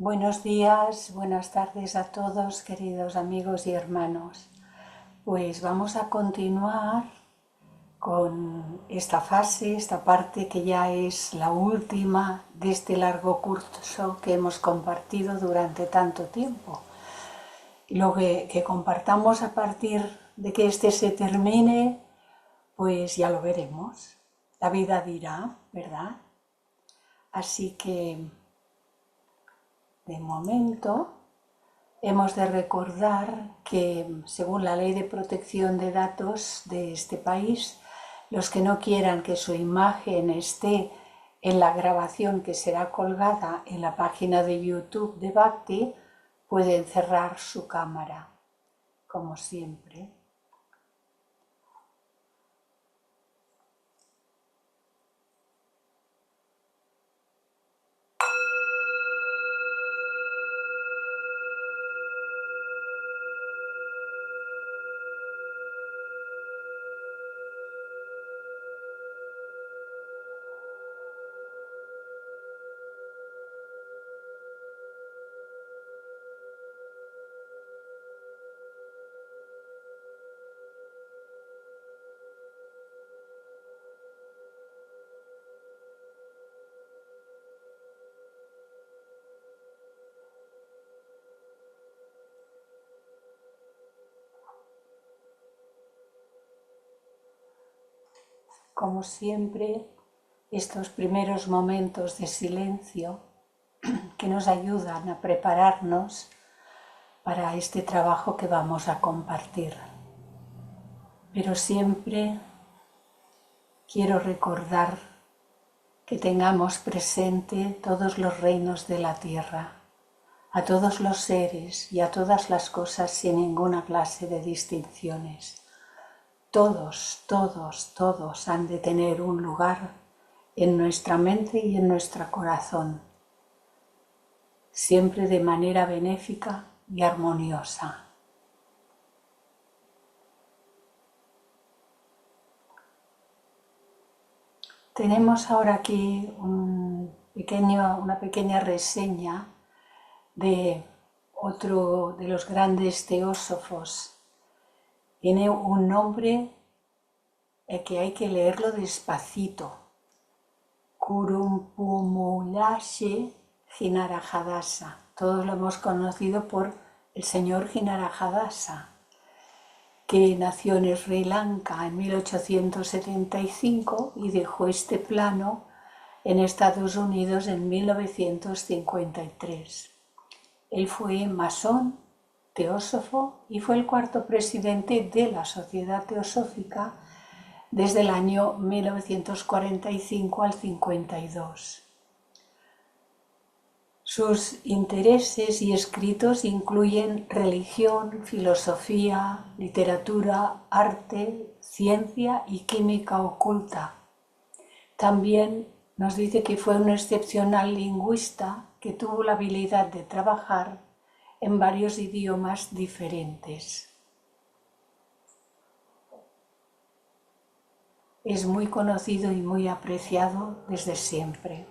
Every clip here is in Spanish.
Buenos días, buenas tardes a todos, queridos amigos y hermanos. Pues vamos a continuar con esta fase, esta parte que ya es la última de este largo curso que hemos compartido durante tanto tiempo. Lo que compartamos a partir de que este se termine, pues ya lo veremos. La vida dirá, ¿verdad? Así que, de momento, hemos de recordar que, según la Ley de Protección de Datos de este país, los que no quieran que su imagen esté en la grabación que será colgada en la página de YouTube de Bhakti, pueden cerrar su cámara, como siempre. Como siempre, estos primeros momentos de silencio que nos ayudan a prepararnos para este trabajo que vamos a compartir. Pero siempre quiero recordar que tengamos presente todos los reinos de la tierra, a todos los seres y a todas las cosas sin ninguna clase de distinciones. Todos, todos, todos han de tener un lugar en nuestra mente y en nuestro corazón, siempre de manera benéfica y armoniosa. Tenemos ahora aquí una pequeña reseña de otro de los grandes teósofos. Tiene un nombre que hay que leerlo despacito. Kurumpumulashe Jinarajadasa. Todos lo hemos conocido por el señor Jinarajadasa, que nació en Sri Lanka en 1875 y dejó este plano en Estados Unidos en 1953. Él fue masón, teósofo y fue el cuarto presidente de la Sociedad Teosófica desde el año 1945 al 52. Sus intereses y escritos incluyen religión, filosofía, literatura, arte, ciencia y química oculta. También nos dice que fue un excepcional lingüista que tuvo la habilidad de trabajar en varios idiomas diferentes. Es muy conocido y muy apreciado desde siempre.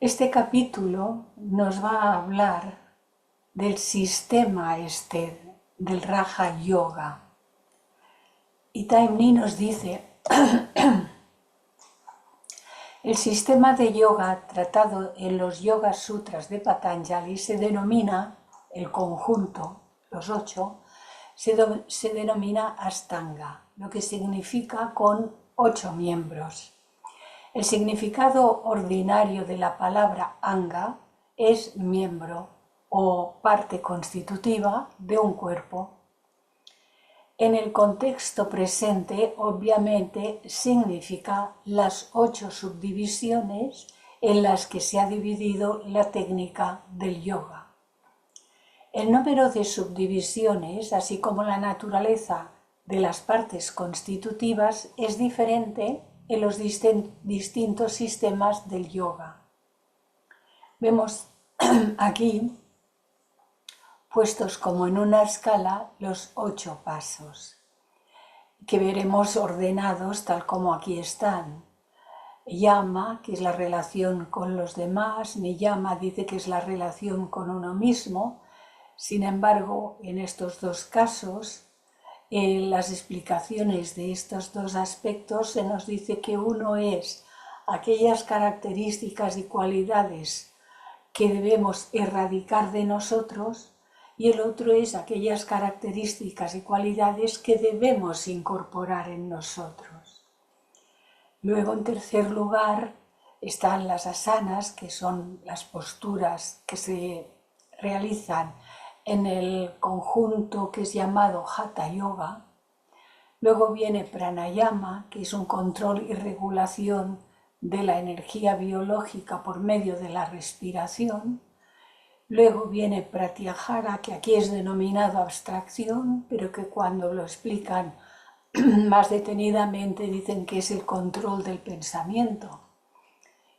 Este capítulo nos va a hablar del sistema del Raja Yoga. Y Taimni nos dice, el sistema de yoga tratado en los Yoga Sutras de Patanjali se denomina, el conjunto, los 8, se denomina Ashtanga, lo que significa con 8 miembros. El significado ordinario de la palabra anga es miembro o parte constitutiva de un cuerpo. En el contexto presente, obviamente, significa las 8 subdivisiones en las que se ha dividido la técnica del yoga. El número de subdivisiones, así como la naturaleza de las partes constitutivas, es diferente en los distintos sistemas del yoga. Vemos aquí puestos como en una escala los 8 pasos, que veremos ordenados tal como aquí están. Yama, que es la relación con los demás, Niyama dice que es la relación con uno mismo. Sin embargo, en estos dos casos, en las explicaciones de estos dos aspectos se nos dice que uno es aquellas características y cualidades que debemos erradicar de nosotros y el otro es aquellas características y cualidades que debemos incorporar en nosotros. Luego, en tercer lugar, están las asanas, que son las posturas que se realizan en el conjunto que es llamado Hatha Yoga. Luego viene Pranayama, que es un control y regulación de la energía biológica por medio de la respiración. Luego viene Pratyahara, que aquí es denominado abstracción, pero que cuando lo explican más detenidamente dicen que es el control del pensamiento.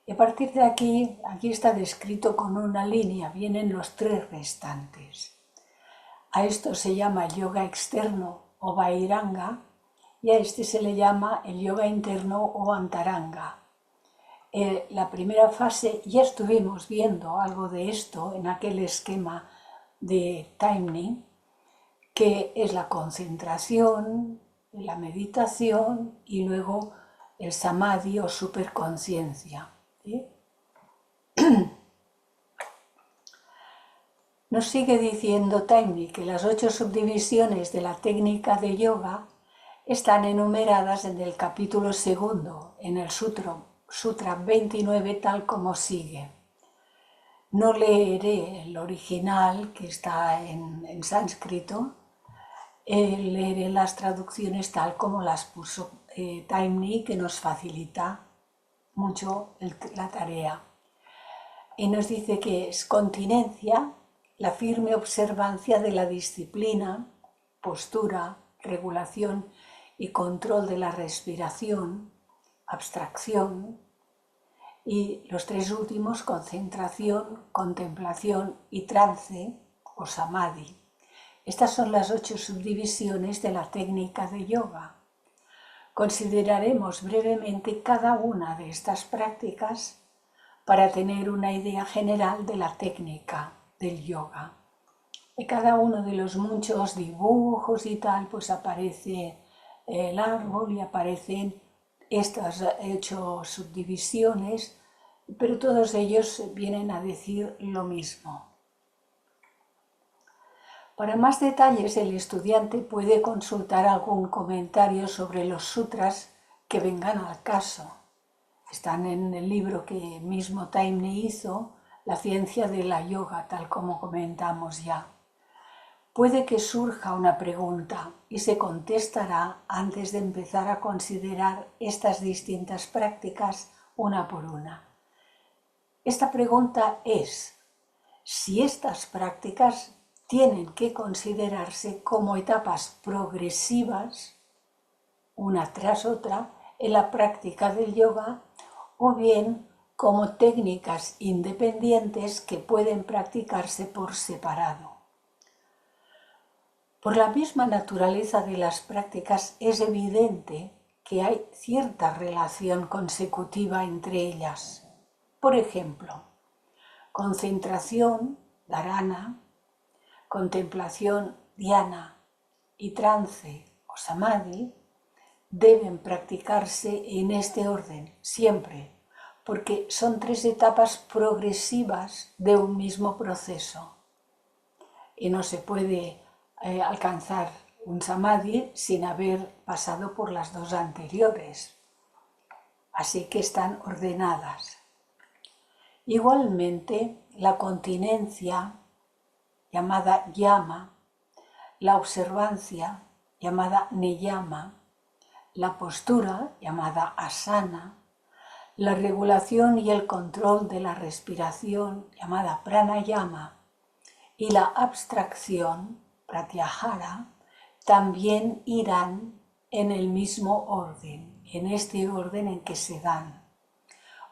Y a partir de aquí está descrito con una línea, vienen los tres restantes. A esto se llama yoga externo o Vairanga y a este se le llama el yoga interno o Antaranga. La primera fase ya estuvimos viendo algo de esto en aquel esquema de Taimni, que es la concentración, la meditación y luego el samadhi o superconciencia. ¿Sí? Nos sigue diciendo Taimni que las 8 subdivisiones de la técnica de yoga están enumeradas en el capítulo 2, en el Sutra 29, tal como sigue. No leeré el original, que está en sánscrito, leeré las traducciones tal como las puso Taimni, que nos facilita mucho la tarea. Y nos dice que es continencia, la firme observancia de la disciplina, postura, regulación y control de la respiración, abstracción, y los tres últimos, concentración, contemplación y trance o samadhi. Estas son las 8 subdivisiones de la técnica de yoga. Consideraremos brevemente cada una de estas prácticas para tener una idea general de la técnica del yoga. En cada uno de los muchos dibujos y tal, pues aparece el árbol y aparecen estas 8 subdivisiones, pero todos ellos vienen a decir lo mismo. Para más detalles, el estudiante puede consultar algún comentario sobre los sutras que vengan al caso. Están en el libro que mismo Taimni hizo, La ciencia de la yoga, tal como comentamos ya. Puede que surja una pregunta y se contestará antes de empezar a considerar estas distintas prácticas una por una. Esta pregunta es si estas prácticas tienen que considerarse como etapas progresivas, una tras otra, en la práctica del yoga, o bien como técnicas independientes que pueden practicarse por separado. Por la misma naturaleza de las prácticas es evidente que hay cierta relación consecutiva entre ellas. Por ejemplo, concentración, dharana, contemplación, dhyana y trance o samadhi deben practicarse en este orden siempre, porque son 3 etapas progresivas de un mismo proceso. Y no se puede alcanzar un samadhi sin haber pasado por las 2 anteriores. Así que están ordenadas. Igualmente, la continencia, llamada yama, la observancia, llamada niyama, la postura, llamada asana, la regulación y el control de la respiración, llamada pranayama, y la abstracción, pratyahara, también irán en el mismo orden, en este orden en que se dan.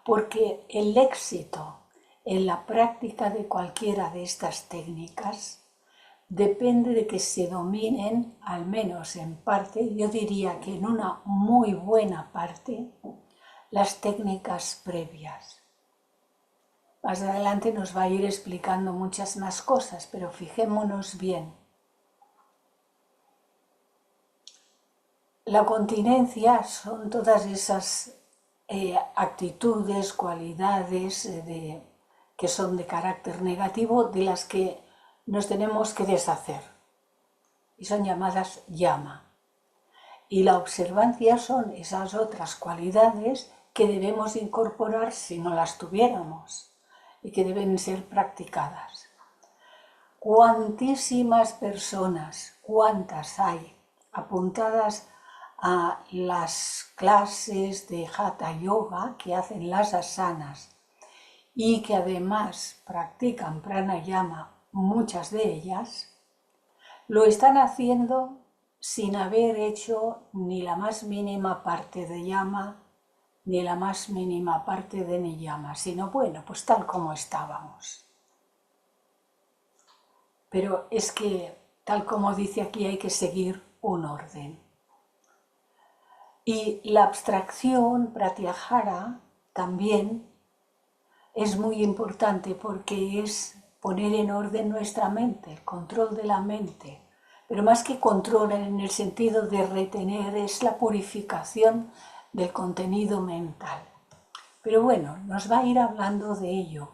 Porque el éxito en la práctica de cualquiera de estas técnicas depende de que se dominen, al menos en parte, yo diría que en una muy buena parte, las técnicas previas. Más adelante nos va a ir explicando muchas más cosas, pero fijémonos bien. La continencia son todas esas actitudes, cualidades que son de carácter negativo, de las que nos tenemos que deshacer. Y son llamadas llama. Y la observancia son esas otras cualidades que debemos incorporar si no las tuviéramos y que deben ser practicadas. ¿Cuántísimas personas, cuántas hay apuntadas a las clases de Hatha Yoga que hacen las asanas y que además practican pranayama, muchas de ellas, lo están haciendo sin haber hecho ni la más mínima parte de yama, ni la más mínima parte de niyama, sino bueno, pues tal como estábamos. Pero es que, tal como dice aquí, hay que seguir un orden. Y la abstracción pratyahara también es muy importante porque es poner en orden nuestra mente, el control de la mente. Pero más que control en el sentido de retener, es la purificación del contenido mental. Pero bueno, nos va a ir hablando de ello.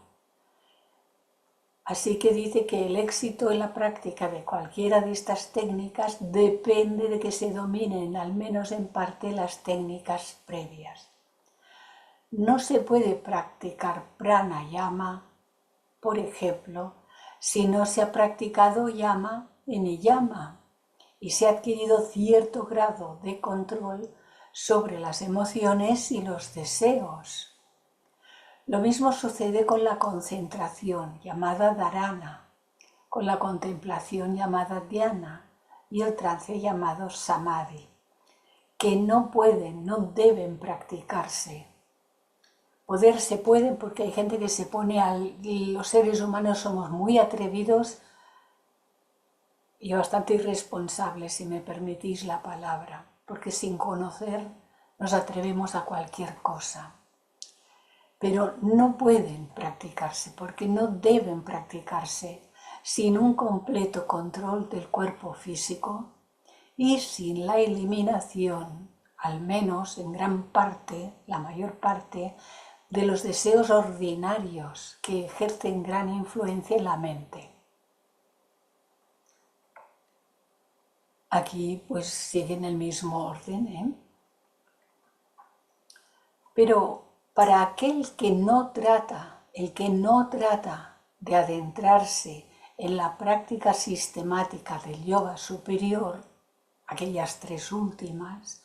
Así que dice que el éxito en la práctica de cualquiera de estas técnicas depende de que se dominen, al menos en parte, las técnicas previas. No se puede practicar pranayama, por ejemplo, si no se ha practicado yama y niyama y se ha adquirido cierto grado de control sobre las emociones y los deseos. Lo mismo sucede con la concentración, llamada dharana, con la contemplación, llamada dhyana, y el trance, llamado samadhi, que no pueden, no deben practicarse. Poder se pueden porque hay gente que se pone los seres humanos somos muy atrevidos y bastante irresponsables, si me permitís la palabra, porque sin conocer nos atrevemos a cualquier cosa. Pero no pueden practicarse porque no deben practicarse sin un completo control del cuerpo físico y sin la eliminación, al menos en gran parte, la mayor parte, de los deseos ordinarios que ejercen gran influencia en la mente. Aquí pues siguen el mismo orden, Pero para aquel que no trata, el que no trata de adentrarse en la práctica sistemática del yoga superior, aquellas tres últimas,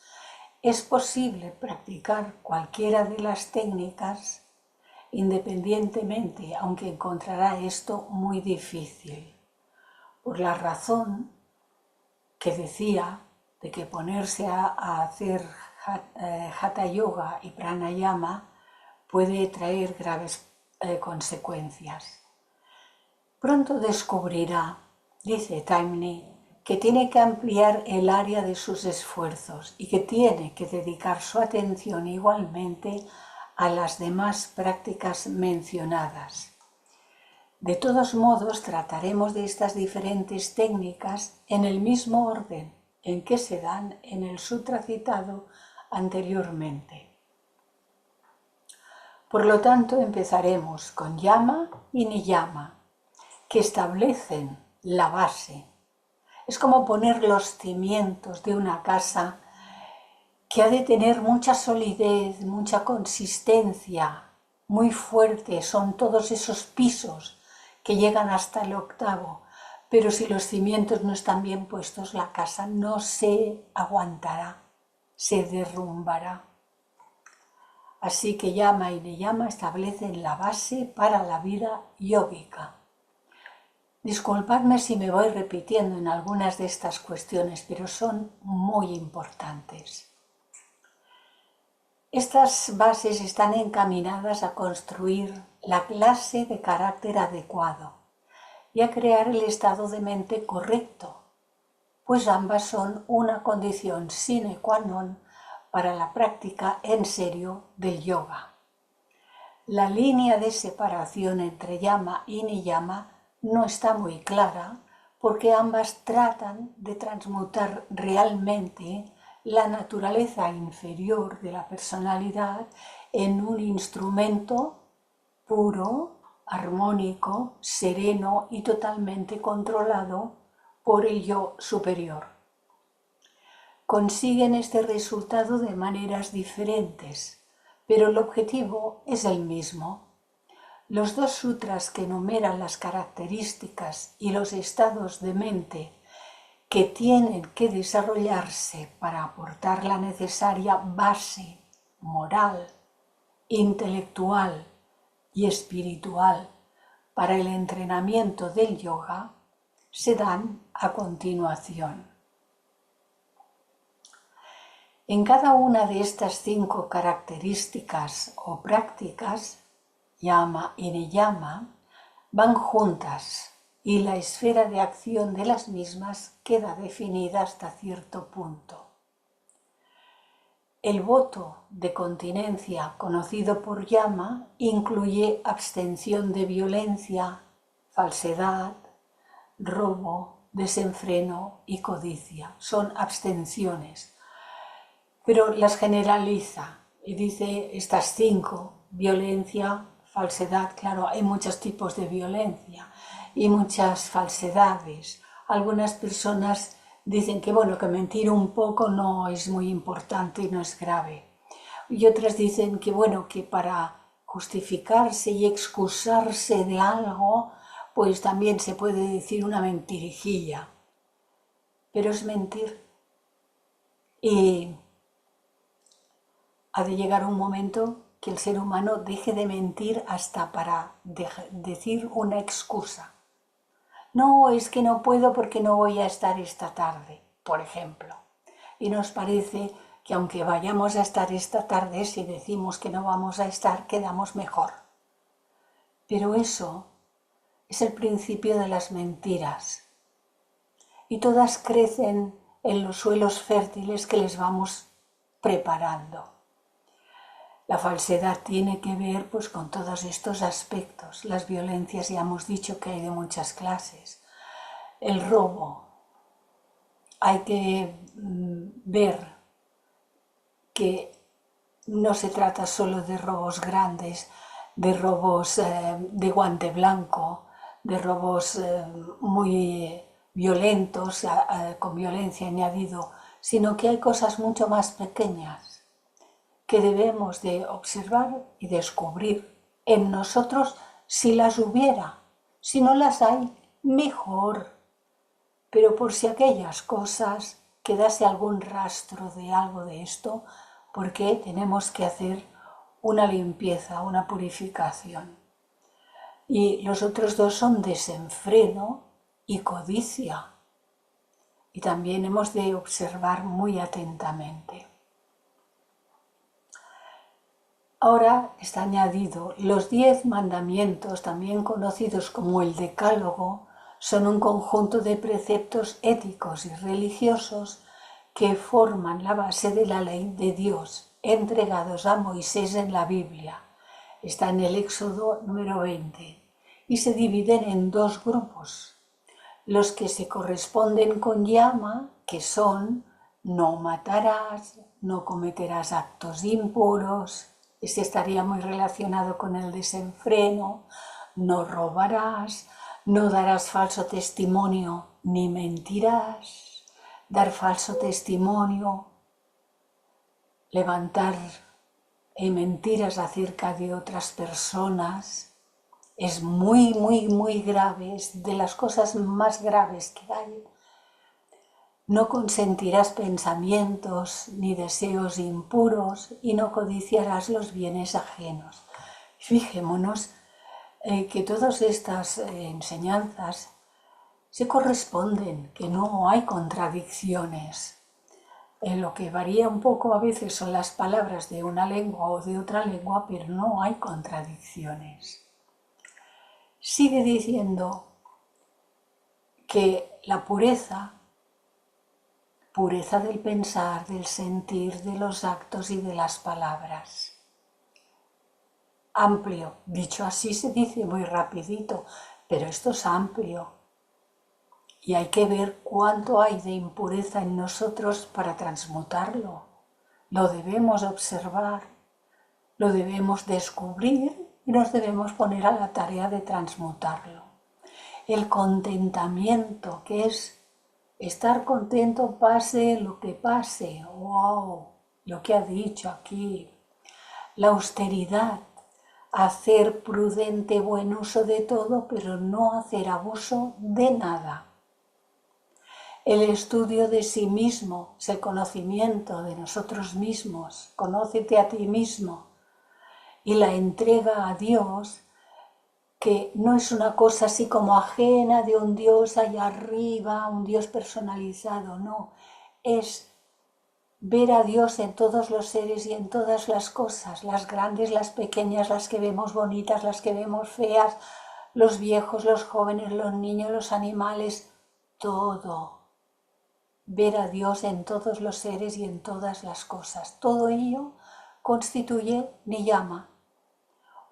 es posible practicar cualquiera de las técnicas independientemente, aunque encontrará esto muy difícil, por la razón que decía de que ponerse a hacer Hatha Yoga y Pranayama puede traer graves consecuencias. Pronto descubrirá, dice Taimni, que tiene que ampliar el área de sus esfuerzos y que tiene que dedicar su atención igualmente a las demás prácticas mencionadas. De todos modos, trataremos de estas diferentes técnicas en el mismo orden en que se dan en el sutra citado anteriormente. Por lo tanto, empezaremos con yama y niyama, que establecen la base. Es como poner los cimientos de una casa que ha de tener mucha solidez, mucha consistencia, muy fuerte. Son todos esos pisos que llegan hasta el octavo. Pero si los cimientos no están bien puestos, la casa no se aguantará, se derrumbará. Así que yama y niyama establecen la base para la vida yógica. Disculpadme si me voy repitiendo en algunas de estas cuestiones, pero son muy importantes. Estas bases están encaminadas a construir la clase de carácter adecuado y a crear el estado de mente correcto, pues ambas son una condición sine qua non para la práctica en serio del yoga. La línea de separación entre llama y niyama no está muy clara porque ambas tratan de transmutar realmente la naturaleza inferior de la personalidad en un instrumento puro, armónico, sereno y totalmente controlado por el yo superior. Consiguen este resultado de maneras diferentes, pero el objetivo es el mismo. Los dos sutras que enumeran las características y los estados de mente que tienen que desarrollarse para aportar la necesaria base moral, intelectual y espiritual para el entrenamiento del yoga se dan a continuación. En cada una de estas 5 características o prácticas, llama y niyama, van juntas y la esfera de acción de las mismas queda definida hasta cierto punto. El voto de continencia conocido por llama incluye abstención de violencia, falsedad, robo, desenfreno y codicia. Son abstenciones, pero las generaliza y dice estas 5, violencia, falsedad, claro, hay muchos tipos de violencia y muchas falsedades. Algunas personas dicen que bueno, que mentir un poco no es muy importante y no es grave. Y otras dicen que bueno, que para justificarse y excusarse de algo, pues también se puede decir una mentirijilla. Pero es mentir. Y ha de llegar un momento que el ser humano deje de mentir hasta para decir una excusa. No, es que no puedo porque no voy a estar esta tarde, por ejemplo. Y nos parece que aunque vayamos a estar esta tarde, si decimos que no vamos a estar, quedamos mejor. Pero eso es el principio de las mentiras. Y todas crecen en los suelos fértiles que les vamos preparando. La falsedad tiene que ver pues, con todos estos aspectos. Las violencias ya hemos dicho que hay de muchas clases. El robo. Hay que ver que no se trata solo de robos grandes, de robos de guante blanco, de robos muy violentos, con violencia añadido, sino que hay cosas mucho más pequeñas que debemos de observar y descubrir en nosotros si las hubiera. Si no las hay, mejor. Pero por si aquellas cosas quedase algún rastro de algo de esto, porque tenemos que hacer una limpieza, una purificación. Y los otros 2 son desenfreno y codicia. Y también hemos de observar muy atentamente. Ahora está añadido, los 10 mandamientos, también conocidos como el Decálogo, son un conjunto de preceptos éticos y religiosos que forman la base de la ley de Dios, entregados a Moisés en la Biblia. Está en el Éxodo número 20 y se dividen en 2 grupos. Los que se corresponden con llama, que son no matarás, no cometerás actos impuros, este estaría muy relacionado con el desenfreno, no robarás, no darás falso testimonio ni mentirás, dar falso testimonio, levantar mentiras acerca de otras personas, es muy, muy, muy grave, es de las cosas más graves que hay. No consentirás pensamientos ni deseos impuros y no codiciarás los bienes ajenos. Fijémonos que todas estas enseñanzas se corresponden, que no hay contradicciones. Lo que varía un poco a veces son las palabras de una lengua o de otra lengua, pero no hay contradicciones. Sigue diciendo que la pureza pureza del pensar, del sentir, de los actos y de las palabras. Amplio, dicho así se dice muy rapidito, pero esto es amplio. Y hay que ver cuánto hay de impureza en nosotros para transmutarlo. Lo debemos observar, lo debemos descubrir y nos debemos poner a la tarea de transmutarlo. El contentamiento, que es estar contento pase lo que pase. ¡Wow! Lo que ha dicho aquí. La austeridad, hacer prudente buen uso de todo, pero no hacer abuso de nada. El estudio de sí mismo, el conocimiento de nosotros mismos, conócete a ti mismo, y la entrega a Dios, que no es una cosa así como ajena de un Dios allá arriba, un Dios personalizado, no, es ver a Dios en todos los seres y en todas las cosas, las grandes, las pequeñas, las que vemos bonitas, las que vemos feas, los viejos, los jóvenes, los niños, los animales, todo. Ver a Dios en todos los seres y en todas las cosas. Todo ello constituye niyama,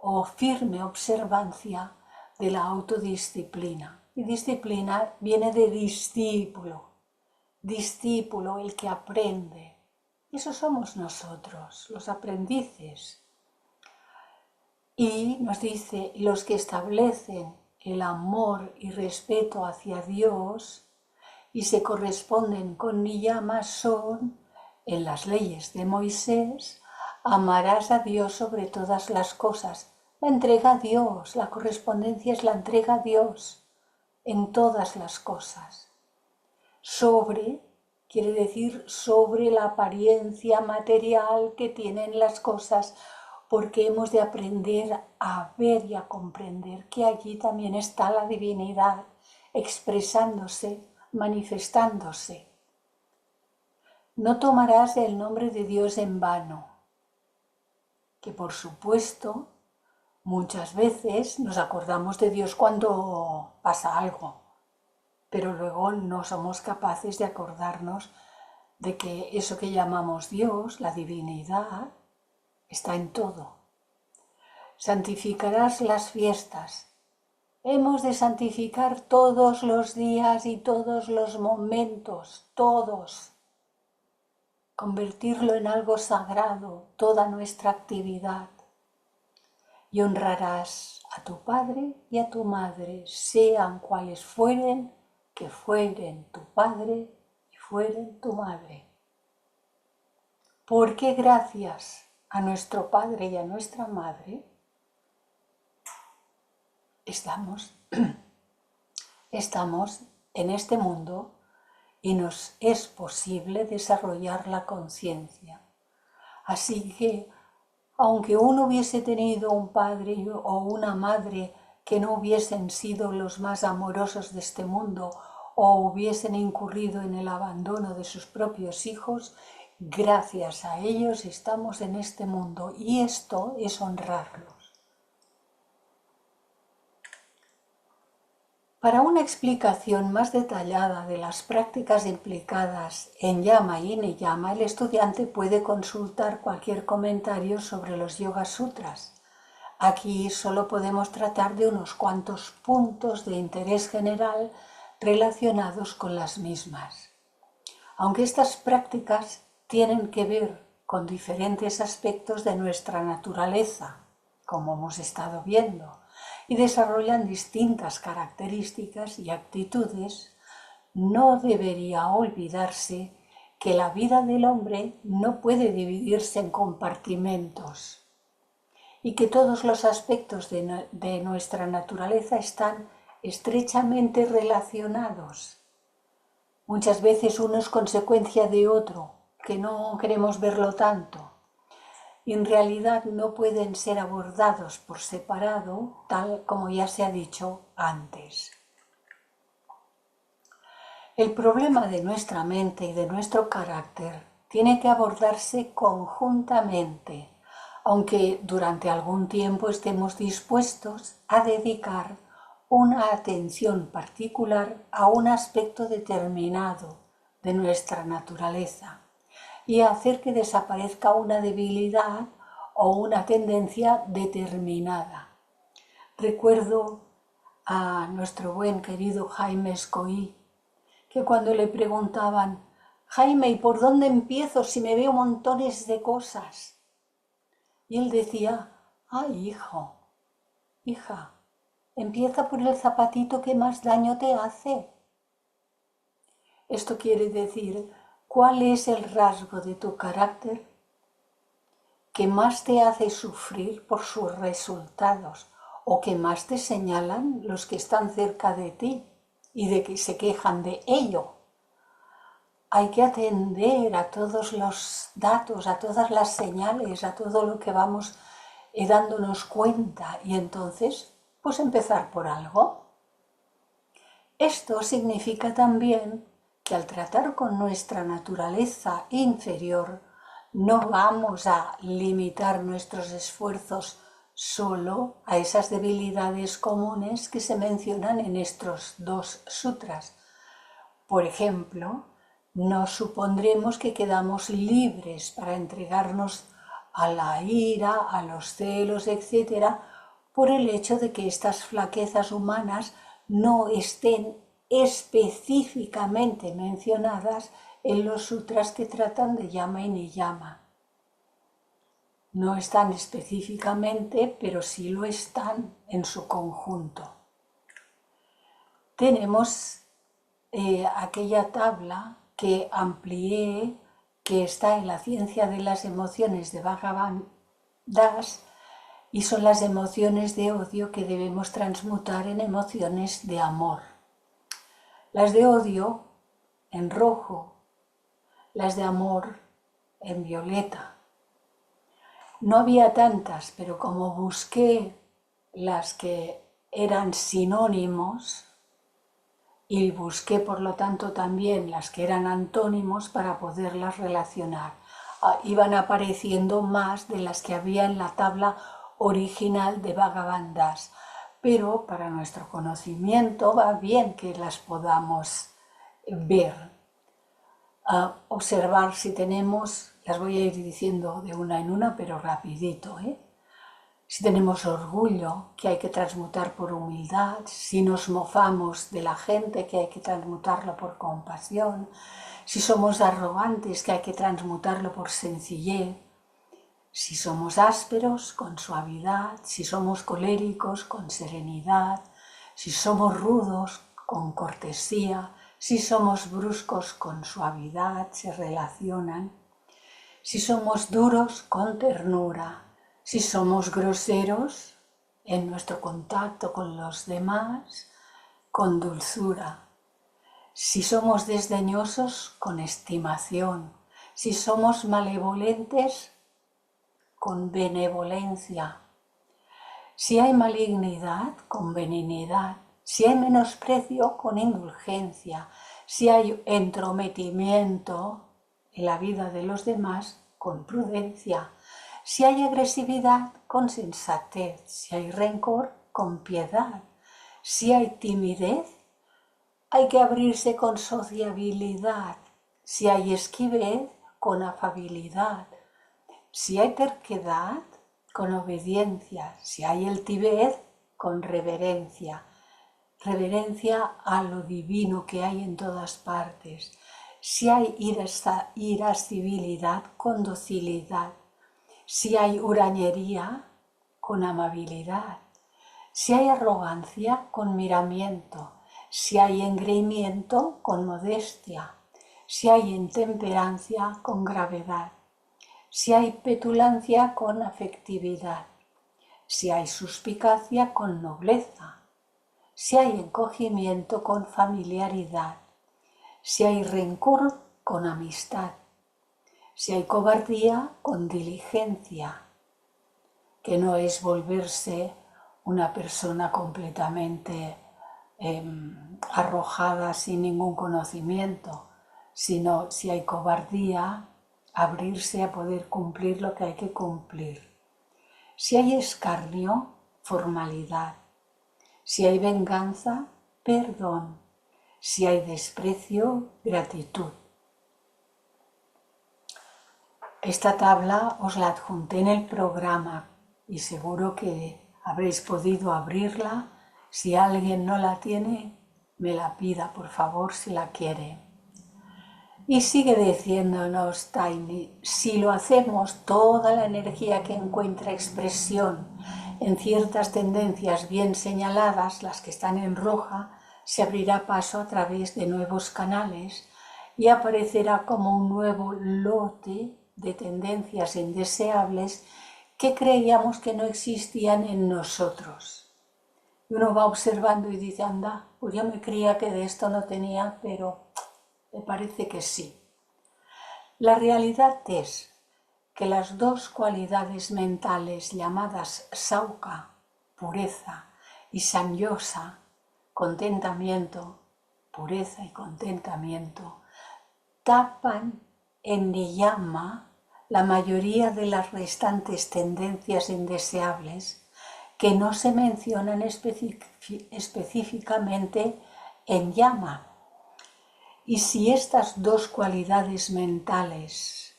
o firme observancia de la autodisciplina. Y disciplina viene de discípulo, discípulo, el que aprende. Eso somos nosotros, los aprendices. Y nos dice, los que establecen el amor y respeto hacia Dios y se corresponden con niyama son, en las leyes de Moisés, amarás a Dios sobre todas las cosas. La entrega a Dios, la correspondencia es la entrega a Dios en todas las cosas. Sobre quiere decir sobre la apariencia material que tienen las cosas, porque hemos de aprender a ver y a comprender que allí también está la divinidad expresándose, manifestándose. No tomarás el nombre de Dios en vano, que por supuesto muchas veces nos acordamos de Dios cuando pasa algo, pero luego no somos capaces de acordarnos de que eso que llamamos Dios, la divinidad, está en todo. Santificarás las fiestas. Hemos de santificar todos los días y todos los momentos, todos. Convertirlo en algo sagrado, toda nuestra actividad. Y honrarás a tu padre y a tu madre, sean cuales fueren, que fueren tu padre y fueren tu madre. Porque gracias a nuestro padre y a nuestra madre estamos en este mundo y nos es posible desarrollar la conciencia. Así que, aunque uno hubiese tenido un padre o una madre que no hubiesen sido los más amorosos de este mundo o hubiesen incurrido en el abandono de sus propios hijos, gracias a ellos estamos en este mundo y esto es honrarlos. Para una explicación más detallada de las prácticas implicadas en yama y niyama, el estudiante puede consultar cualquier comentario sobre los Yoga Sutras. Aquí solo podemos tratar de unos cuantos puntos de interés general relacionados con las mismas. Aunque estas prácticas tienen que ver con diferentes aspectos de nuestra naturaleza, como hemos estado viendo, y desarrollan distintas características y actitudes, no debería olvidarse que la vida del hombre no puede dividirse en compartimentos y que todos los aspectos de nuestra naturaleza están estrechamente relacionados. Muchas veces uno es consecuencia de otro, que no queremos verlo tanto. Y en realidad no pueden ser abordados por separado, tal como ya se ha dicho antes. El problema de nuestra mente y de nuestro carácter tiene que abordarse conjuntamente, aunque durante algún tiempo estemos dispuestos a dedicar una atención particular a un aspecto determinado de nuestra naturaleza y hacer que desaparezca una debilidad o una tendencia determinada. Recuerdo a nuestro buen querido Jaime Escoí, que cuando le preguntaban, Jaime, ¿y por dónde empiezo si me veo montones de cosas? Y él decía, ay, hijo, hija, empieza por el zapatito que más daño te hace. Esto quiere decir, ¿cuál es el rasgo de tu carácter que más te hace sufrir por sus resultados o que más te señalan los que están cerca de ti y de que se quejan de ello? Hay que atender a todos los datos, a todas las señales, a todo lo que vamos dándonos cuenta y entonces, pues empezar por algo. Esto significa también que al tratar con nuestra naturaleza inferior, no vamos a limitar nuestros esfuerzos solo a esas debilidades comunes que se mencionan en estos dos sutras. Por ejemplo, no supondremos que quedamos libres para entregarnos a la ira, a los celos, etc., por el hecho de que estas flaquezas humanas no estén específicamente mencionadas en los sutras que tratan de llama y niyama. No están específicamente, pero sí lo están en su conjunto. Tenemos aquella tabla que amplié, que está en la ciencia de las emociones de Bhagavan Das, y son las emociones de odio que debemos transmutar en emociones de amor. Las de odio en rojo, las de amor en violeta. No había tantas, pero como busqué las que eran sinónimos y busqué por lo tanto también las que eran antónimos para poderlas relacionar, iban apareciendo más de las que había en la tabla original de Bhagavan Das, pero para nuestro conocimiento va bien que las podamos ver, observar si tenemos, las voy a ir diciendo de una en una, pero rapidito, si tenemos orgullo, que hay que transmutar por humildad, si nos mofamos de la gente, que hay que transmutarlo por compasión, si somos arrogantes, que hay que transmutarlo por sencillez, si somos ásperos, con suavidad, si somos coléricos, con serenidad, si somos rudos, con cortesía, si somos bruscos, con suavidad, se relacionan, si somos duros, con ternura, si somos groseros en nuestro contacto con los demás, con dulzura, si somos desdeñosos, con estimación, si somos malevolentes, con benevolencia, si hay malignidad, con benignidad, si hay menosprecio, con indulgencia, si hay entrometimiento en la vida de los demás, con prudencia, si hay agresividad, con sensatez, si hay rencor, con piedad, si hay timidez, hay que abrirse con sociabilidad, si hay esquivez, con afabilidad, si hay terquedad, con obediencia, si hay altivez, con reverencia, reverencia a lo divino que hay en todas partes, si hay irascibilidad, con docilidad, si hay hurañería, con amabilidad, si hay arrogancia, con miramiento, si hay engreimiento, con modestia, si hay intemperancia, con gravedad, si hay petulancia, con afectividad, si hay suspicacia, con nobleza, si hay encogimiento, con familiaridad, si hay rencor, con amistad, si hay cobardía, con diligencia, que no es volverse una persona completamente arrojada sin ningún conocimiento, sino si hay cobardía, abrirse a poder cumplir lo que hay que cumplir. Si hay escarnio, formalidad. Si hay venganza, perdón. Si hay desprecio, gratitud. Esta tabla os la adjunté en el programa y seguro que habréis podido abrirla. Si alguien no la tiene, me la pida, por favor, si la quiere. Y sigue diciéndonos Tiny, si lo hacemos, toda la energía que encuentra expresión en ciertas tendencias bien señaladas, las que están en roja, se abrirá paso a través de nuevos canales y aparecerá como un nuevo lote de tendencias indeseables que creíamos que no existían en nosotros. Y uno va observando y dice, anda, pues yo me creía que de esto no tenía, pero me parece que sí. La realidad es que las dos cualidades mentales llamadas sauca, pureza, y sanyosa, contentamiento, pureza y contentamiento, tapan en niyama la mayoría de las restantes tendencias indeseables que no se mencionan específicamente en yama. Y si estas dos cualidades mentales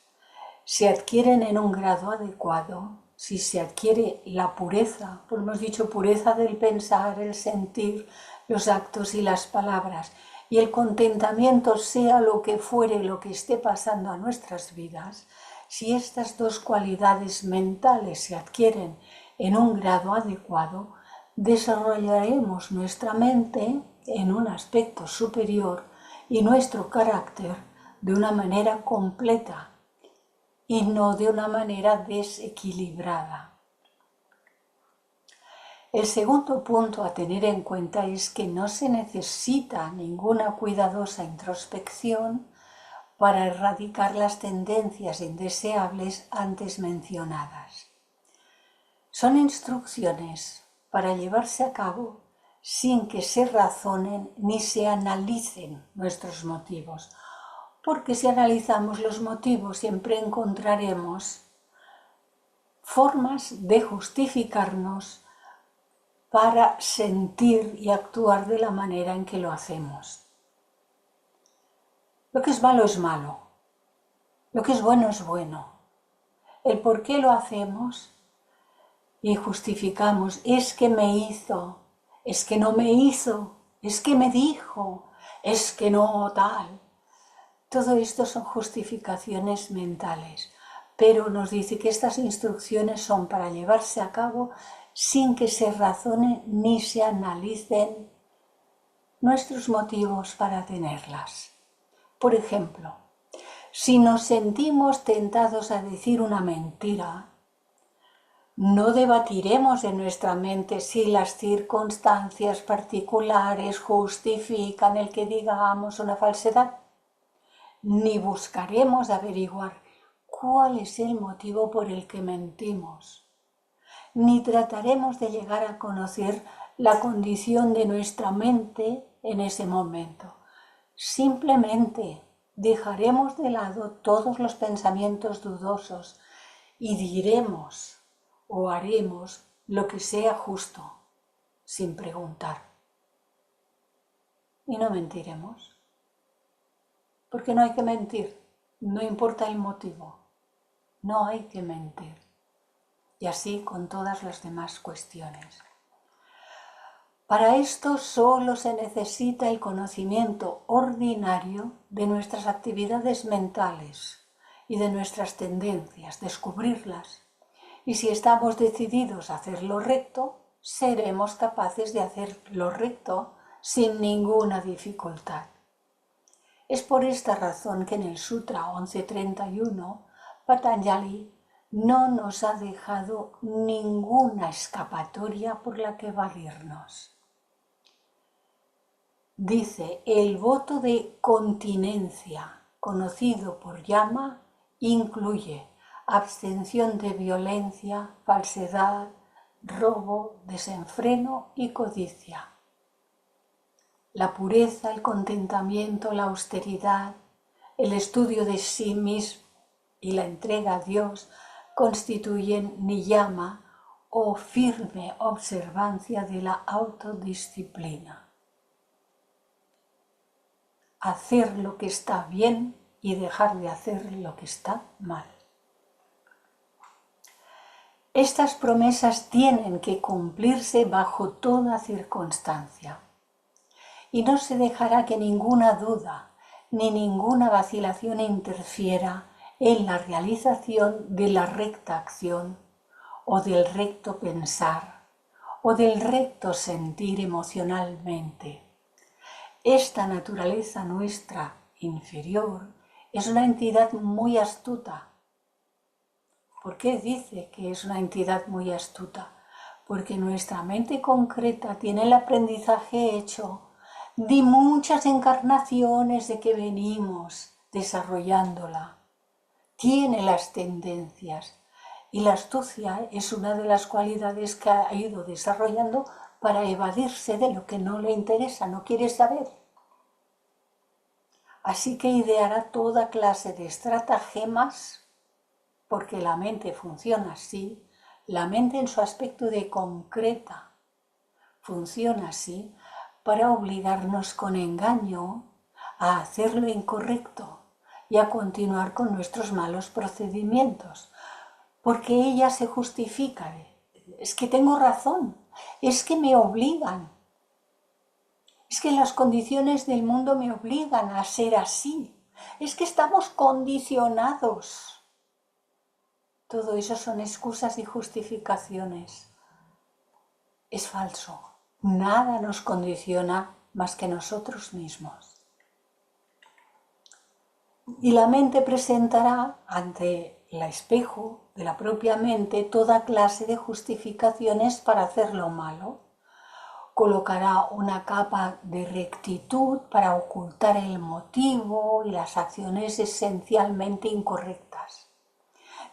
se adquieren en un grado adecuado, si se adquiere la pureza, pues hemos dicho pureza del pensar, el sentir, los actos y las palabras, y el contentamiento sea lo que fuere, lo que esté pasando a nuestras vidas, si estas dos cualidades mentales se adquieren en un grado adecuado, desarrollaremos nuestra mente en un aspecto superior y nuestro carácter de una manera completa y no de una manera desequilibrada. El segundo punto a tener en cuenta es que no se necesita ninguna cuidadosa introspección para erradicar las tendencias indeseables antes mencionadas. Son instrucciones para llevarse a cabo sin que se razonen ni se analicen nuestros motivos, porque si analizamos los motivos siempre encontraremos formas de justificarnos para sentir y actuar de la manera en que lo hacemos. Lo que es malo es malo, lo que es bueno es bueno. El por qué lo hacemos y justificamos, es que me hizo, es que no me hizo, es que me dijo, es que no tal. Todo esto son justificaciones mentales, pero nos dice que estas instrucciones son para llevarse a cabo sin que se razone ni se analicen nuestros motivos para tenerlas. Por ejemplo, si nos sentimos tentados a decir una mentira, no debatiremos en nuestra mente si las circunstancias particulares justifican el que digamos una falsedad, ni buscaremos averiguar cuál es el motivo por el que mentimos, ni trataremos de llegar a conocer la condición de nuestra mente en ese momento. Simplemente dejaremos de lado todos los pensamientos dudosos y diremos o haremos lo que sea justo, sin preguntar. Y no mentiremos, porque no hay que mentir, no importa el motivo, no hay que mentir. Y así con todas las demás cuestiones. Para esto solo se necesita el conocimiento ordinario de nuestras actividades mentales y de nuestras tendencias, descubrirlas. Y si estamos decididos a hacer lo recto, seremos capaces de hacer lo recto sin ninguna dificultad. Es por esta razón que en el Sutra 1131, Patanjali no nos ha dejado ninguna escapatoria por la que evadirnos. Dice, el voto de continencia, conocido por yama, incluye abstención de violencia, falsedad, robo, desenfreno y codicia. La pureza, el contentamiento, la austeridad, el estudio de sí mismo y la entrega a Dios constituyen niyama o firme observancia de la autodisciplina. Hacer lo que está bien y dejar de hacer lo que está mal. Estas promesas tienen que cumplirse bajo toda circunstancia y no se dejará que ninguna duda ni ninguna vacilación interfiera en la realización de la recta acción o del recto pensar o del recto sentir emocionalmente. Esta naturaleza nuestra inferior es una entidad muy astuta. ¿Por qué dice que es una entidad muy astuta? Porque nuestra mente concreta tiene el aprendizaje hecho de muchas encarnaciones de que venimos desarrollándola. Tiene las tendencias y la astucia es una de las cualidades que ha ido desarrollando para evadirse de lo que no le interesa, no quiere saber. Así que ideará toda clase de estratagemas porque la mente funciona así, la mente en su aspecto de concreta funciona así para obligarnos con engaño a hacer lo incorrecto y a continuar con nuestros malos procedimientos, porque ella se justifica, es que tengo razón, es que me obligan, es que las condiciones del mundo me obligan a ser así, es que estamos condicionados. Todo eso son excusas y justificaciones. Es falso. Nada nos condiciona más que nosotros mismos. Y la mente presentará ante el espejo de la propia mente toda clase de justificaciones para hacer lo malo. Colocará una capa de rectitud para ocultar el motivo y las acciones esencialmente incorrectas.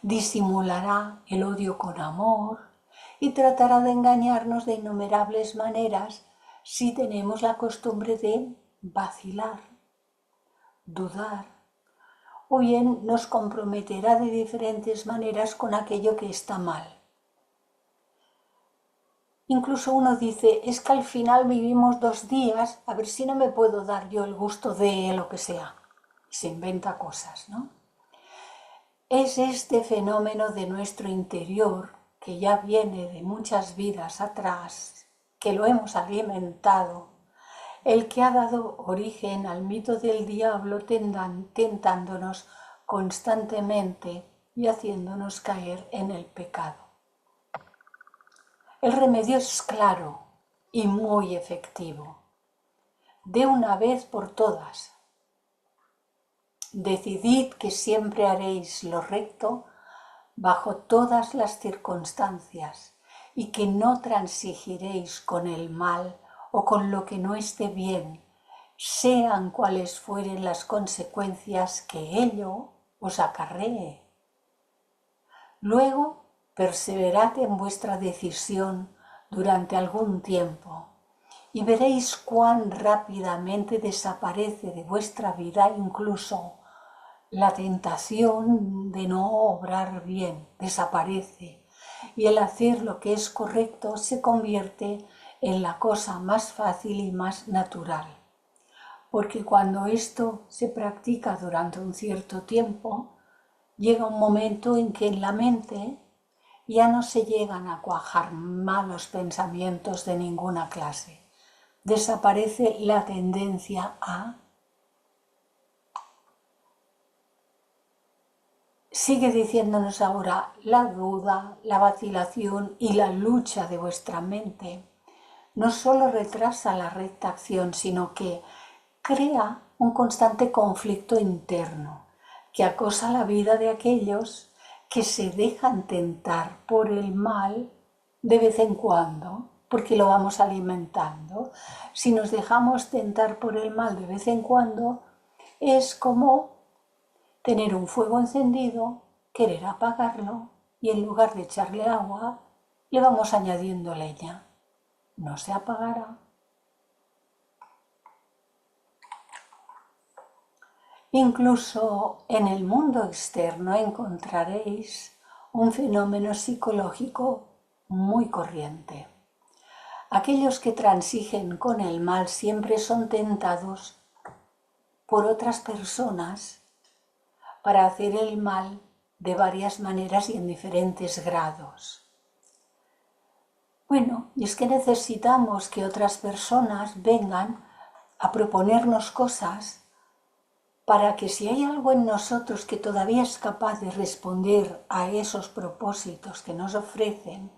Disimulará el odio con amor y tratará de engañarnos de innumerables maneras si tenemos la costumbre de vacilar, dudar, o bien nos comprometerá de diferentes maneras con aquello que está mal. Incluso uno dice, es que al final vivimos 2 días, a ver si no me puedo dar yo el gusto de lo que sea. Se inventa cosas, ¿no? Es este fenómeno de nuestro interior, que ya viene de muchas vidas atrás, que lo hemos alimentado, el que ha dado origen al mito del diablo tentándonos constantemente y haciéndonos caer en el pecado. El remedio es claro y muy efectivo. De una vez por todas, decidid que siempre haréis lo recto bajo todas las circunstancias y que no transigiréis con el mal o con lo que no esté bien, sean cuales fueren las consecuencias que ello os acarree. Luego, perseverad en vuestra decisión durante algún tiempo y veréis cuán rápidamente desaparece de vuestra vida incluso la tentación de no obrar bien, desaparece, y el hacer lo que es correcto se convierte en la cosa más fácil y más natural. Porque cuando esto se practica durante un cierto tiempo, llega un momento en que en la mente ya no se llegan a cuajar malos pensamientos de ninguna clase. Desaparece la tendencia a... Sigue diciéndonos ahora la duda, la vacilación y la lucha de vuestra mente. No solo retrasa la recta acción, sino que crea un constante conflicto interno que acosa la vida de aquellos que se dejan tentar por el mal de vez en cuando, porque lo vamos alimentando. Si nos dejamos tentar por el mal de vez en cuando, es como tener un fuego encendido, querer apagarlo y en lugar de echarle agua, le vamos añadiendo leña. No se apagará. Incluso en el mundo externo encontraréis un fenómeno psicológico muy corriente. Aquellos que transigen con el mal siempre son tentados por otras personas para hacer el mal de varias maneras y en diferentes grados. Bueno, y es que necesitamos que otras personas vengan a proponernos cosas para que si hay algo en nosotros que todavía es capaz de responder a esos propósitos que nos ofrecen,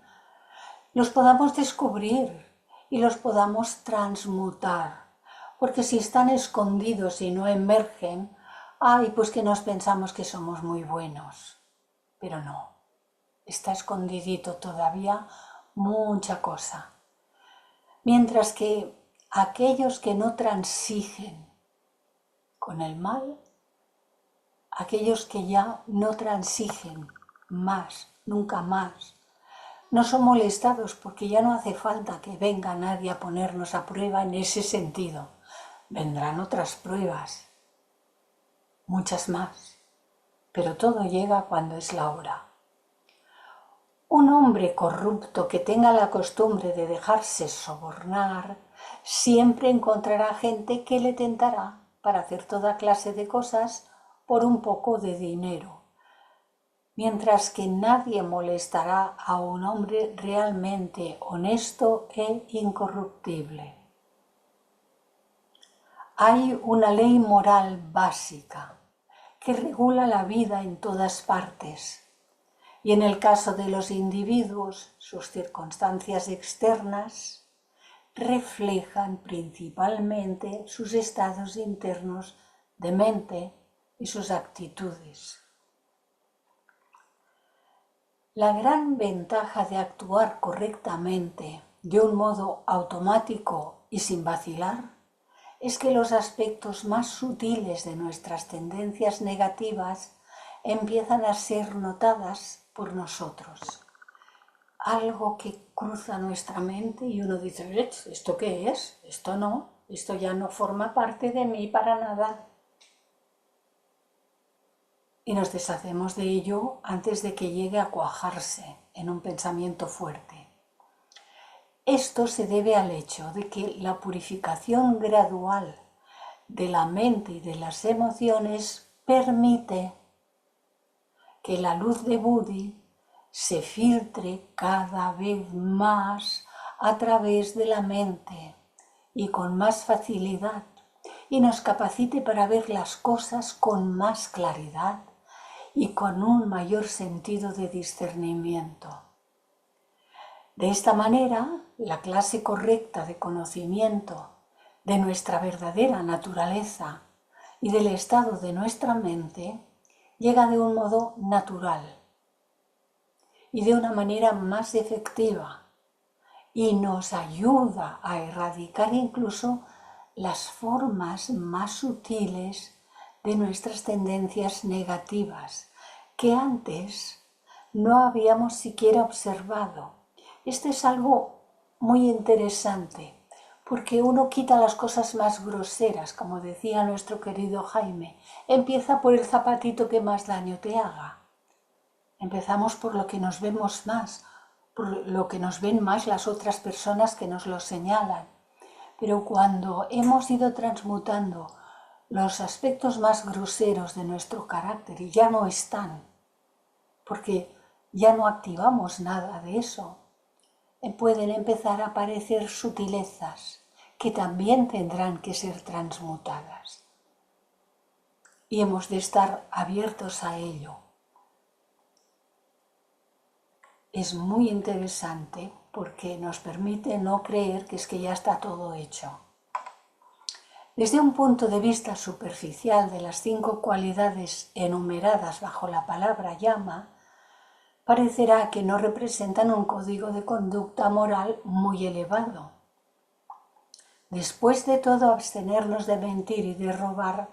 los podamos descubrir y los podamos transmutar. Porque si están escondidos y no emergen, pues que nos pensamos que somos muy buenos. Pero no, está escondidito todavía mucha cosa. Mientras que aquellos que no transigen con el mal, aquellos que ya no transigen más, nunca más, no son molestados porque ya no hace falta que venga nadie a ponernos a prueba en ese sentido. Vendrán otras pruebas, muchas más, pero todo llega cuando es la hora. Un hombre corrupto que tenga la costumbre de dejarse sobornar siempre encontrará gente que le tentará para hacer toda clase de cosas por un poco de dinero, mientras que nadie molestará a un hombre realmente honesto e incorruptible. Hay una ley moral básica que regula la vida en todas partes. Y en el caso de los individuos, sus circunstancias externas reflejan principalmente sus estados internos de mente y sus actitudes. La gran ventaja de actuar correctamente, de un modo automático y sin vacilar, es que los aspectos más sutiles de nuestras tendencias negativas empiezan a ser notadas por nosotros. Algo que cruza nuestra mente y uno dice, ¿esto qué es? Esto no, esto ya no forma parte de mí para nada. Y nos deshacemos de ello antes de que llegue a cuajarse en un pensamiento fuerte. Esto se debe al hecho de que la purificación gradual de la mente y de las emociones permite que la luz de Buddhi se filtre cada vez más a través de la mente y con más facilidad y nos capacite para ver las cosas con más claridad y con un mayor sentido de discernimiento. De esta manera, la clase correcta de conocimiento de nuestra verdadera naturaleza y del estado de nuestra mente llega de un modo natural y de una manera más efectiva y nos ayuda a erradicar incluso las formas más sutiles de nuestras tendencias negativas que antes no habíamos siquiera observado. Esto es algo muy interesante porque uno quita las cosas más groseras, como decía nuestro querido Jaime. Empieza por el zapatito que más daño te haga. Empezamos por lo que nos vemos más, por lo que nos ven más las otras personas que nos lo señalan. Pero cuando hemos ido transmutando los aspectos más groseros de nuestro carácter y ya no están, porque ya no activamos nada de eso, pueden empezar a aparecer sutilezas que también tendrán que ser transmutadas. Y hemos de estar abiertos a ello. Es muy interesante porque nos permite no creer que es que ya está todo hecho. Desde un punto de vista superficial de las 5 cualidades enumeradas bajo la palabra llama, parecerá que no representan un código de conducta moral muy elevado. Después de todo, abstenernos de mentir y de robar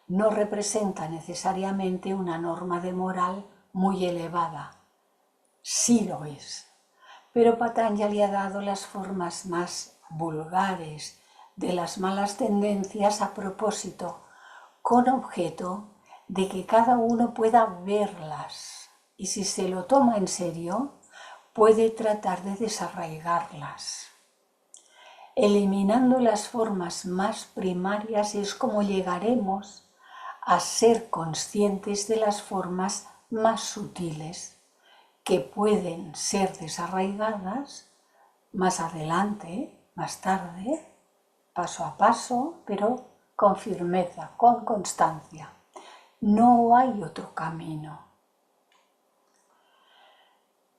no representa necesariamente una norma de moral muy elevada. Sí lo es, pero Patanjali ha dado las formas más vulgares de las malas tendencias a propósito, con objeto de que cada uno pueda verlas y si se lo toma en serio, puede tratar de desarraigarlas. Eliminando las formas más primarias es como llegaremos a ser conscientes de las formas más sutiles, que pueden ser desarraigadas más adelante, más tarde, paso a paso, pero con firmeza, con constancia. No hay otro camino.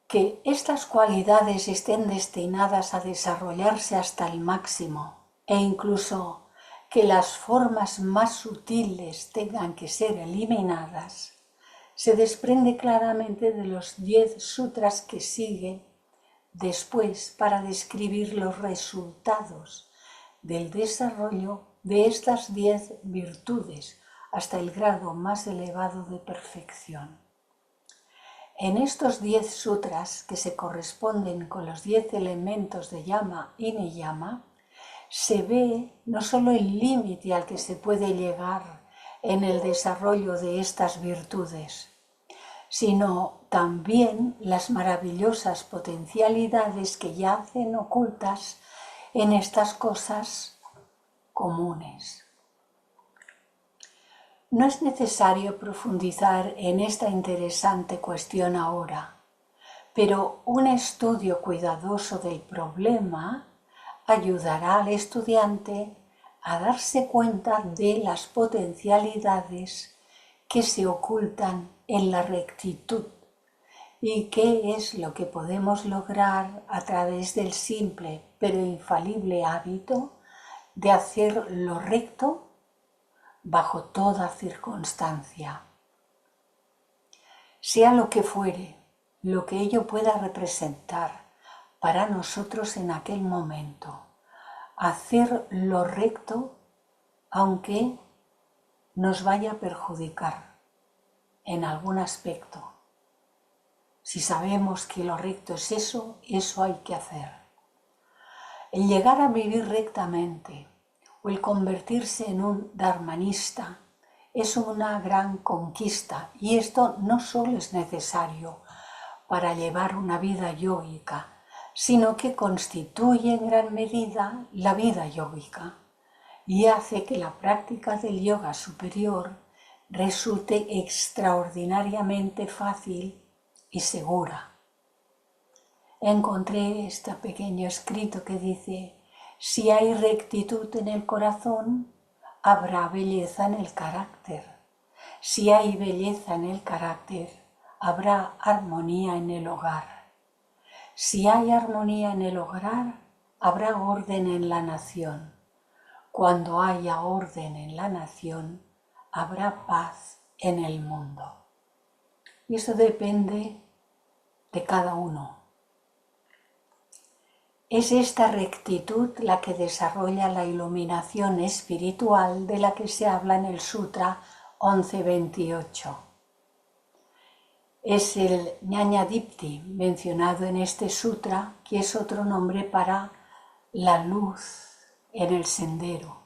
Que estas cualidades estén destinadas a desarrollarse hasta el máximo e incluso que las formas más sutiles tengan que ser eliminadas, se desprende claramente de los 10 sutras que siguen después para describir los resultados del desarrollo de estas 10 virtudes hasta el grado más elevado de perfección. En estos 10 sutras, que se corresponden con los 10 elementos de llama y niyama, se ve no solo el límite al que se puede llegar en el desarrollo de estas virtudes, sino también las maravillosas potencialidades que yacen ocultas en estas cosas comunes. No es necesario profundizar en esta interesante cuestión ahora, pero un estudio cuidadoso del problema ayudará al estudiante a darse cuenta de las potencialidades que se ocultan en la rectitud y qué es lo que podemos lograr a través del simple pero infalible hábito de hacer lo recto bajo toda circunstancia. Sea lo que fuere, lo que ello pueda representar para nosotros en aquel momento, hacer lo recto aunque nos vaya a perjudicar en algún aspecto. Si sabemos que lo recto es eso, eso hay que hacer. El llegar a vivir rectamente o el convertirse en un dharmanista es una gran conquista, y esto no solo es necesario para llevar una vida yógica, sino que constituye en gran medida la vida yógica y hace que la práctica del yoga superior resulte extraordinariamente fácil y segura. Encontré este pequeño escrito que dice: si hay rectitud en el corazón, habrá belleza en el carácter. Si hay belleza en el carácter, habrá armonía en el hogar. Si hay armonía en el hogar, habrá orden en la nación. Cuando haya orden en la nación, habrá paz en el mundo. Y eso depende de cada uno. Es esta rectitud la que desarrolla la iluminación espiritual de la que se habla en el Sutra 11.28. Es el Ñañadipti mencionado en este sutra, que es otro nombre para la luz en el sendero.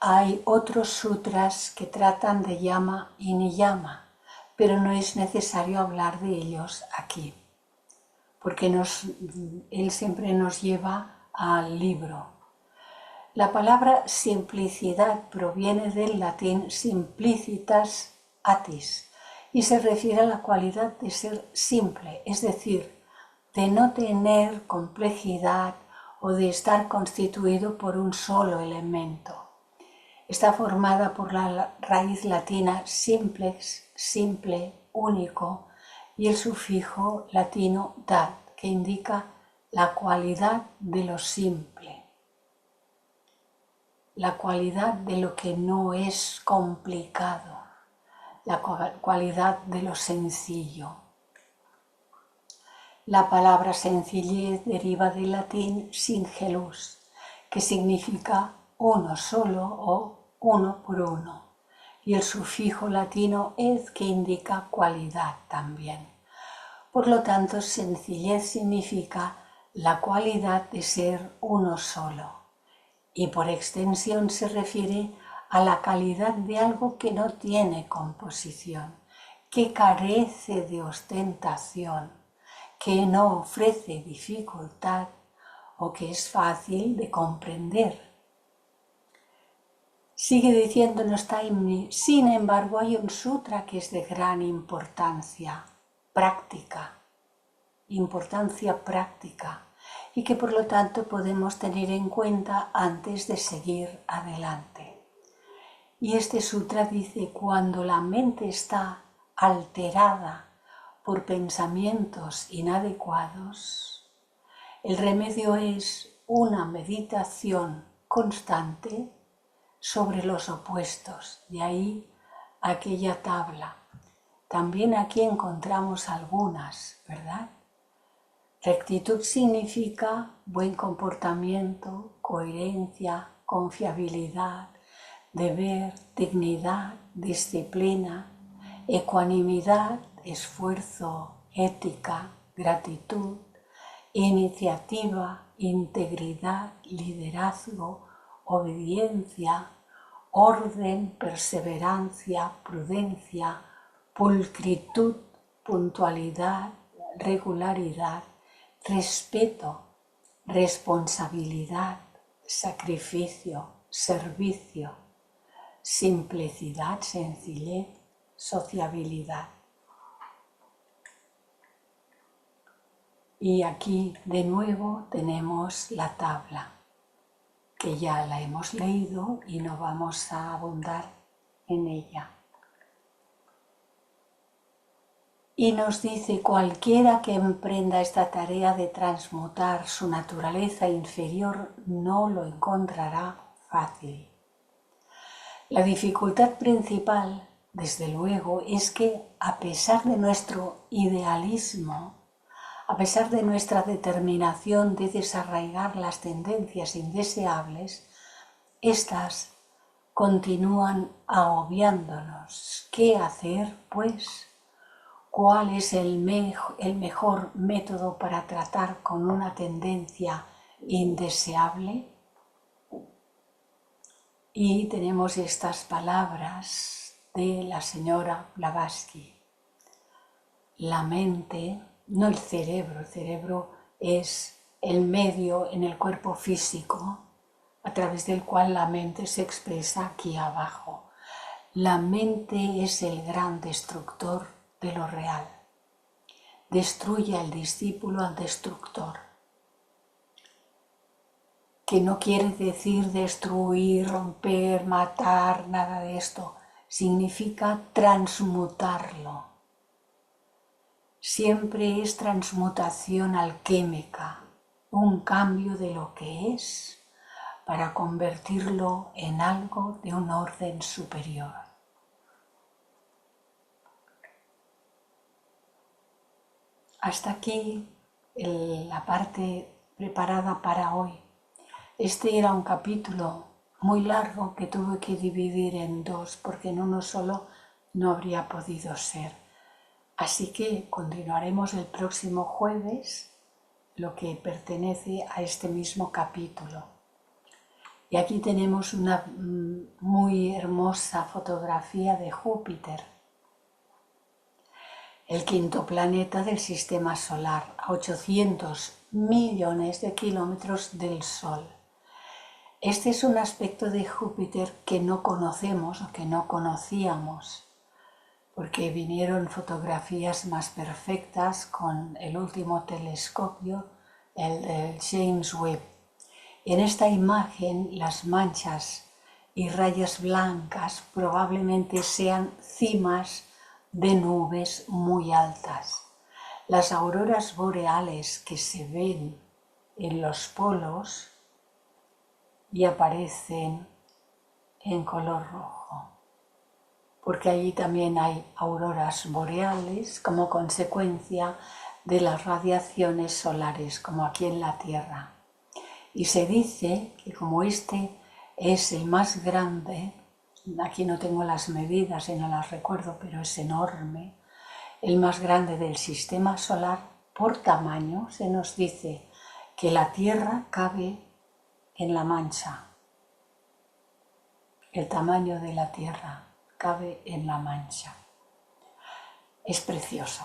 Hay otros sutras que tratan de llama y niyama, pero no es necesario hablar de ellos aquí, porque él siempre nos lleva al libro. La palabra simplicidad proviene del latín simplicitas atis y se refiere a la cualidad de ser simple, es decir, de no tener complejidad o de estar constituido por un solo elemento. Está formada por la raíz latina simplex, simple, único, y el sufijo latino dat, que indica la cualidad de lo simple, la cualidad de lo que no es complicado, la cualidad de lo sencillo. La palabra sencillez deriva del latín singelus, que significa uno solo o uno por uno, y el sufijo latino ed, que indica cualidad también. Por lo tanto, sencillez significa la cualidad de ser uno solo, y por extensión se refiere a la calidad de algo que no tiene composición, que carece de ostentación, que no ofrece dificultad o que es fácil de comprender. Sigue diciéndonos Taimni: sin embargo, hay un sutra que es de gran importancia práctica, y que por lo tanto podemos tener en cuenta antes de seguir adelante. Y este sutra dice, cuando la mente está alterada por pensamientos inadecuados, el remedio es una meditación constante sobre los opuestos, de ahí aquella tabla. También aquí encontramos algunas, ¿verdad? Rectitud significa buen comportamiento, coherencia, confiabilidad, deber, dignidad, disciplina, ecuanimidad, esfuerzo, ética, gratitud, iniciativa, integridad, liderazgo, obediencia, orden, perseverancia, prudencia, pulcritud, puntualidad, regularidad, respeto, responsabilidad, sacrificio, servicio, simplicidad, sencillez, sociabilidad. Y aquí de nuevo tenemos la tabla, que ya la hemos leído y no vamos a abundar en ella. Y nos dice, cualquiera que emprenda esta tarea de transmutar su naturaleza inferior no lo encontrará fácil. La dificultad principal, desde luego, es que a pesar de nuestro idealismo, a pesar de nuestra determinación de desarraigar las tendencias indeseables, éstas continúan agobiándonos. ¿Qué hacer, pues? ¿Cuál es el mejor método para tratar con una tendencia indeseable? Y tenemos estas palabras de la señora Blavatsky. La mente, no el cerebro es el medio en el cuerpo físico a través del cual la mente se expresa aquí abajo. La mente es el gran destructor de lo real. Destruye al discípulo al destructor, que no quiere decir destruir, romper, matar, nada de esto. Significa transmutarlo. Siempre es transmutación alquímica, un cambio de lo que es para convertirlo en algo de un orden superior. Hasta aquí la parte preparada para hoy. Este era un capítulo muy largo que tuve que dividir en dos porque en uno solo no habría podido ser. Así que continuaremos el próximo jueves lo que pertenece a este mismo capítulo. Y aquí tenemos una muy hermosa fotografía de Júpiter, el quinto planeta del sistema solar, a 800 millones de kilómetros del Sol. Este es un aspecto de Júpiter que no conocemos o que no conocíamos, porque vinieron fotografías más perfectas con el último telescopio, el James Webb. En esta imagen las manchas y rayas blancas probablemente sean cimas de nubes muy altas. Las auroras boreales que se ven en los polos y aparecen en color rojo, porque allí también hay auroras boreales como consecuencia de las radiaciones solares, como aquí en la Tierra. Y se dice que como este es el más grande, aquí no tengo las medidas y no las recuerdo, pero es enorme, el más grande del sistema solar por tamaño, se nos dice que la Tierra cabe en la Mancha. El tamaño de la Tierra cabe en la Mancha. Es precioso.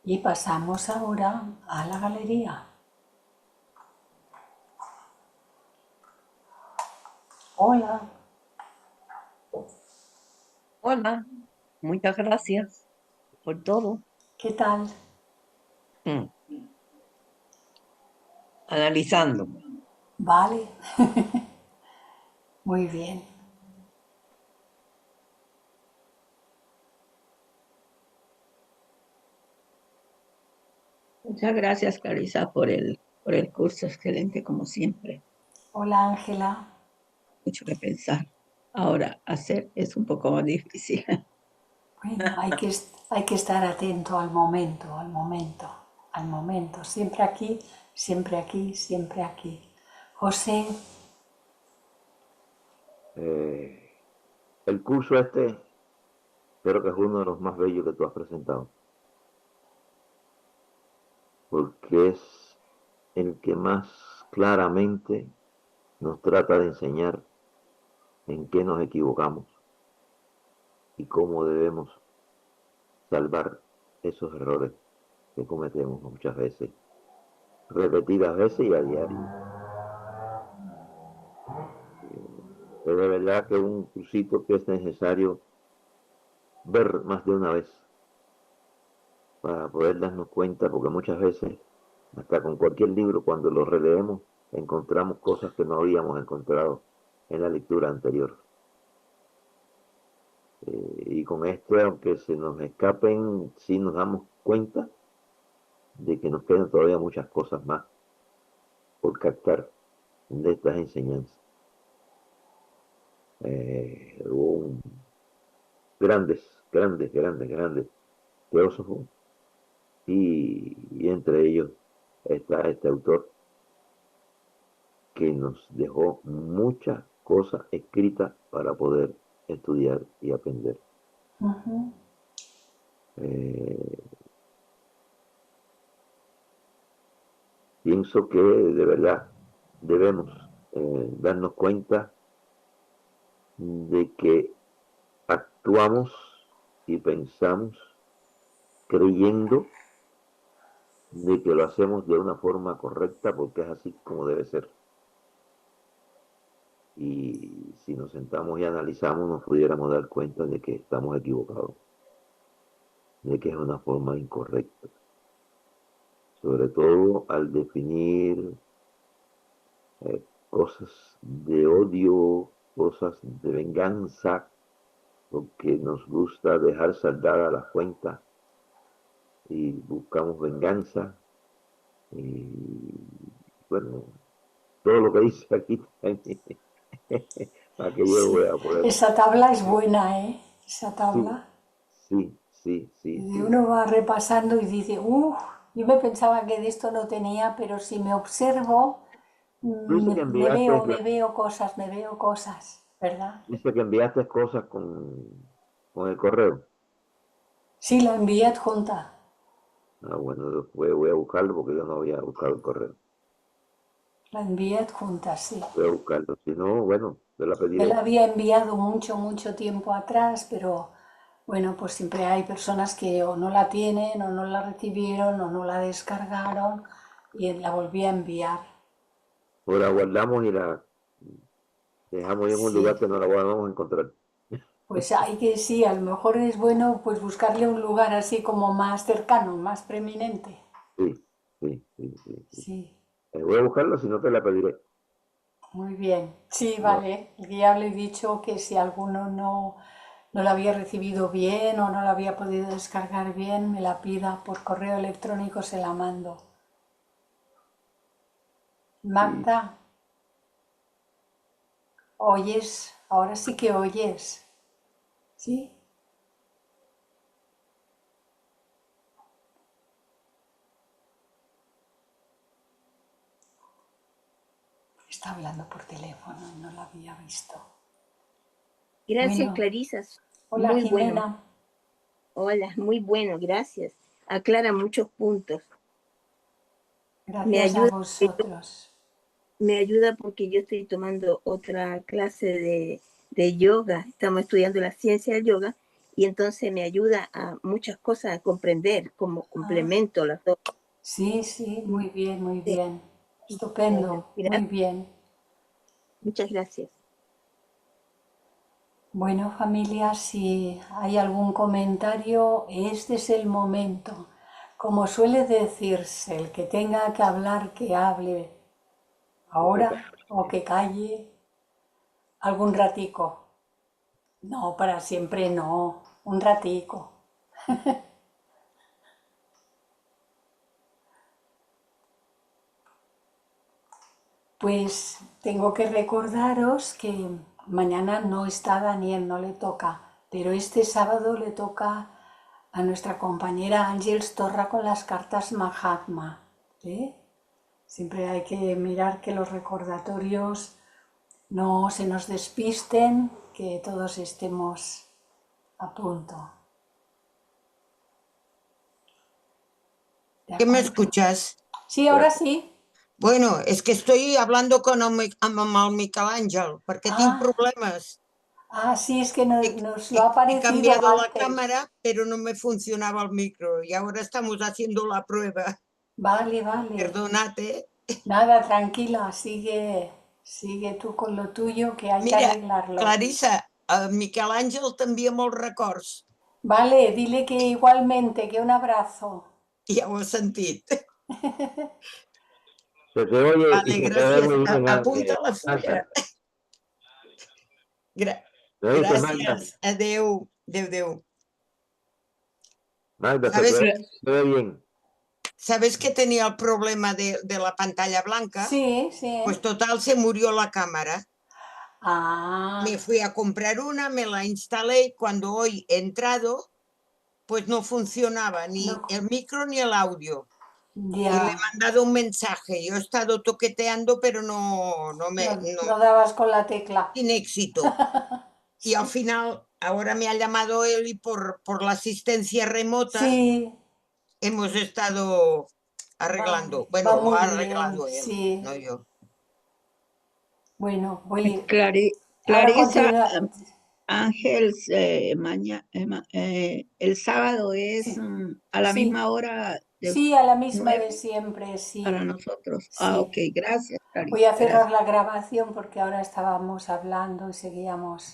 Y pasamos ahora a la galería. Hola. Hola, Muchas gracias por todo. ¿Qué tal? Mm, Analizando. Vale. Muy bien. Muchas gracias, Clarisa, por el curso excelente, como siempre. Hola Ángela. Mucho que pensar. Ahora, hacer es un poco más difícil. Bueno, hay que estar atento al momento, al momento, al momento. Siempre aquí, siempre aquí, siempre aquí. José, El curso este creo que es uno de los más bellos que tú has presentado, porque es el que más claramente nos trata de enseñar en qué nos equivocamos y cómo debemos salvar esos errores que cometemos muchas veces, repetidas veces y a diario. Es de verdad que un cursito que es necesario ver más de una vez para poder darnos cuenta, porque muchas veces, hasta con cualquier libro, cuando lo releemos, encontramos cosas que no habíamos encontrado en la lectura anterior. Y con esto, aunque se nos escapen, sí nos damos cuenta de que nos quedan todavía muchas cosas más por captar de estas enseñanzas. Hubo grandes, grandes, grandes, grandes filósofos y entre ellos está este autor que nos dejó muchas cosas escritas para poder estudiar y aprender. Eh, Pienso que de verdad debemos darnos cuenta de que actuamos y pensamos creyendo de que lo hacemos de una forma correcta porque es así como debe ser. Y si nos sentamos y analizamos, nos pudiéramos dar cuenta de que estamos equivocados, de que es una forma incorrecta. Sobre todo al definir cosas de odio, cosas de venganza, porque nos gusta dejar saldada las cuentas y buscamos venganza. Y bueno, todo lo que dice aquí, para que yo lo sí, voy a poder. esa tabla es buena, ¿eh? Esa Sí, tabla. sí, sí, sí, Y sí. uno va repasando y dice, yo me pensaba que de esto no tenía, pero si me observo, Dice que enviaste, me veo cosas, ¿verdad? dice que enviaste cosas con el correo. Sí, la envié adjunta. Ah, bueno, después voy a buscarlo porque yo no había buscado el correo. La envié adjunta, sí. Voy a buscarlo. Si no, bueno, te la Ya pediré. la había enviado mucho, mucho tiempo atrás, pero bueno, pues siempre hay personas que o no la tienen, o no la recibieron, o no la descargaron, y la volví a enviar. O la guardamos y la dejamos en un lugar Sí, que no la vamos a encontrar. pues hay que, sí, a lo mejor es bueno pues buscarle un lugar así como más cercano, más preeminente. Sí, sí, sí, sí, sí. Sí, Voy a buscarlo, si no te la pediré. muy bien. Sí, No, vale. Ya le he dicho que si alguno no la había recibido bien o no la había podido descargar bien, me la pida por correo electrónico, se la mando. sí. Magda, ¿oyes? Ahora sí que oyes. ¿Sí? Está hablando por teléfono, no la había visto. Gracias, Bueno, Clarisa. hola Muy bueno. Jimena. Hola, muy bueno, gracias. Aclara muchos puntos. Me Gracias a ayuda, vosotros. me ayuda porque yo estoy tomando otra clase de yoga. Estamos estudiando la ciencia del yoga y entonces me ayuda a muchas cosas a comprender como Ah, complemento las dos. sí, sí, muy bien, muy Sí, bien. bueno, Estupendo, muy bien. muchas gracias. Bueno, familia, si hay algún comentario, este es el momento. Como suele decirse, el que tenga que hablar, que hable ahora o que calle algún ratico. No, para siempre no, un ratico. Pues tengo que recordaros que mañana no está Daniel, no le toca, pero este sábado le toca a nuestra compañera Ángeles Torra con las cartas Mahatma. ¿Eh? Siempre hay que mirar que los recordatorios no se nos despisten, que todos estemos a punto. ¿Qué me escuchas? Sí, ahora sí. Bueno, es que estoy hablando con el Miquel Ángel, porque tengo problemas. Sí, es que nos lo ha He aparecido cambiado la antes. cámara, pero no me funcionaba el micro y ahora estamos haciendo la prueba. Vale, vale. Perdónate. Nada, tranquila, sigue tu con lo tuyo, que hay que Mira, arreglarlo. Clarissa, el Miquel Àngel t'envia molts records. Vale, dile que igualmente, que un abrazo. Ja ho he sentit. Se te oye Vale, y se te ve gràcies. muy bien, Apunta la fulla. ¿Me oíste, Magda? Gràcies. Adéu. Adéu, adéu. Magda, se ¿Sabes? te ve bien. ¿Sabes que tenía el problema de la pantalla blanca? Sí, sí. Pues total, se murió la cámara. Ah, Me fui a comprar una, me la instalé y cuando hoy he entrado, pues no funcionaba ni No. el micro ni el audio. Y le he ya. mandado un mensaje. Yo he estado toqueteando, pero no No dabas con la tecla. sin éxito. Y al final, ahora me ha llamado él y por la asistencia remota Sí, hemos estado arreglando. va Bueno, lo muy ha bien, arreglado él, sí. no yo. Bueno, voy. Ahora Clarisa, continúa. Ángel, el sábado es Sí, a la sí, misma hora de sí, a la misma 9 de siempre, sí. para nosotros. Sí. Ok, gracias, Voy a Clarisa. cerrar la grabación porque ahora estábamos hablando y seguíamos